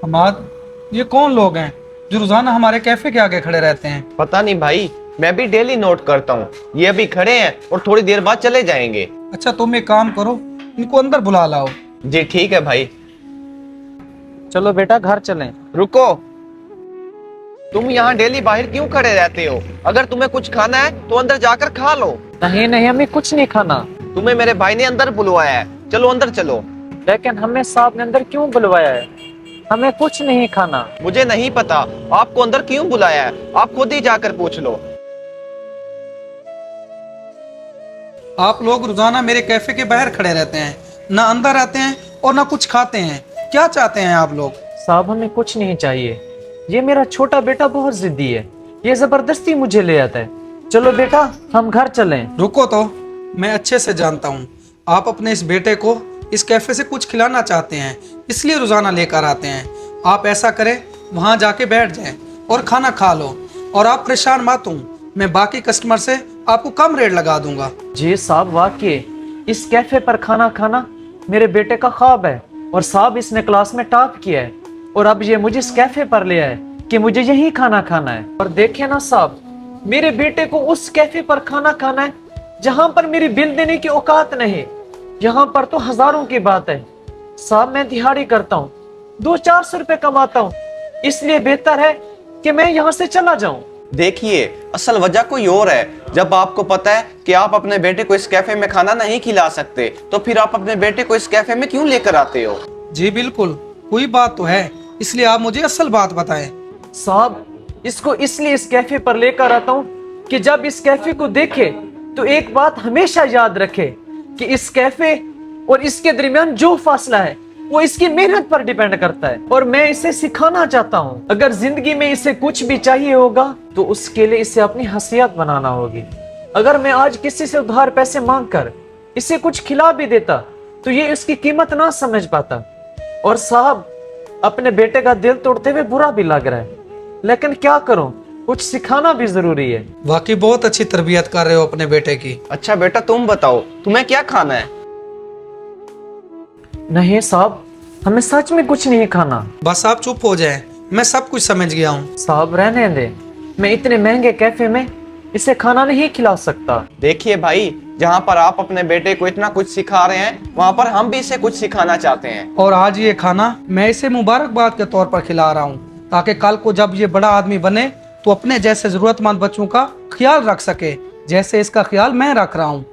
हमाद, ये कौन लोग हैं जो रोजाना हमारे कैफे के आगे खड़े रहते हैं? पता नहीं भाई, मैं भी डेली नोट करता हूँ। ये अभी खड़े हैं और थोड़ी देर बाद चले जाएंगे। अच्छा, तुम एक काम करो, इनको अंदर बुला लाओ। जी ठीक है भाई। चलो बेटा घर चलें। रुको, तुम यहाँ डेली बाहर क्यों खड़े रहते हो? अगर तुम्हें कुछ खाना है तो अंदर जाकर खा लो। नहीं नहीं, हमें कुछ नहीं खाना। तुम्हें मेरे भाई ने अंदर बुलवाया है, चलो अंदर चलो। लेकिन हमें साहब ने अंदर क्यों बुलवाया है? हमें कुछ नहीं खाना। मुझे नहीं पता आपको अंदर क्यों बुलाया है, आप खुद ही जाकर पूछ लो। आप लोग रोजाना मेरे कैफे के बाहर खड़े रहते हैं, ना अंदर आते हैं और ना कुछ खाते हैं। क्या चाहते हैं आप लोग? साहब हमें कुछ नहीं चाहिए। ये मेरा छोटा बेटा बहुत जिद्दी है, ये जबरदस्ती मुझे ले आता है। चलो बेटा हम घर चलें। रुको तो, मैं अच्छे से जानता हूँ आप अपने इस बेटे को इस कैफे से कुछ खिलाना चाहते हैं, इसलिए रोजाना लेकर आते हैं। आप ऐसा करें, वहाँ जाके बैठ जाएं और खाना खा लो। और आप परेशान मत हो, मैं बाकी कस्टमर से आपको कम रेट लगा दूंगा। जी साहब, वाकई इस कैफे पर खाना खाना मेरे बेटे का ख्वाब है, और साहब इसने क्लास में टॉप किया है, और अब ये मुझे इस कैफे पर ले आए कि मुझे यही खाना खाना है। और देखे ना साहब, मेरे बेटे को उस कैफे पर खाना खाना है जहां पर मेरी बिल देने की औकात नहीं। यहाँ पर तो हजारों की बात है। साहब मैं दिहाड़ी करता हूँ, 200-400 रुपए कमाता हूँ, इसलिए बेहतर है कि मैं यहाँ से चला जाऊं। देखिए, असल वजह कोई और है। जब आपको पता है कि आप अपने बेटे को इस कैफे में खाना नहीं खिला सकते, तो फिर आप अपने बेटे को इस कैफे में क्यों लेकर आते हो? जी बिल्कुल, कोई बात तो है, इसलिए आप मुझे असल बात बताएं। साहब इसको इसलिए इस कैफे पर लेकर आता हूँ कि जब इस कैफे को देखे तो एक बात हमेशा याद रखे कि इस कैफे और इसके दरमियान जो फासला है वो इसकी मेहनत पर डिपेंड करता है, और मैं इसे सिखाना चाहता हूँ। अगर जिंदगी में इसे कुछ भी चाहिए होगा तो उसके लिए इसे अपनी हैसियत बनाना होगी। अगर मैं आज किसी से उधार पैसे मांग कर इसे कुछ खिला भी देता तो ये इसकी कीमत ना समझ पाता। और साहब अपने बेटे का दिल तोड़ते हुए बुरा भी लग रहा है, लेकिन क्या करूं, कुछ सिखाना भी जरूरी है। वाकई बहुत अच्छी तरबियत कर रहे हो अपने बेटे की। अच्छा बेटा तुम बताओ, तुम्हें क्या खाना है? नहीं साहब, हमें सच में कुछ नहीं खाना। बस आप चुप हो जाएं, मैं सब कुछ समझ गया हूँ। साहब रहने दे, मैं इतने महंगे कैफे में इसे खाना नहीं खिला सकता। देखिए भाई, जहाँ पर आप अपने बेटे को इतना कुछ सिखा रहे हैं, वहाँ पर हम भी इसे कुछ सिखाना चाहते हैं। और आज ये खाना मैं इसे मुबारकबाद के तौर पर खिला रहा हूँ, ताकि कल को जब ये बड़ा आदमी बने तो अपने जैसे जरूरतमंद बच्चों का ख्याल रख सके, जैसे इसका ख्याल मैं रख रहा हूँ।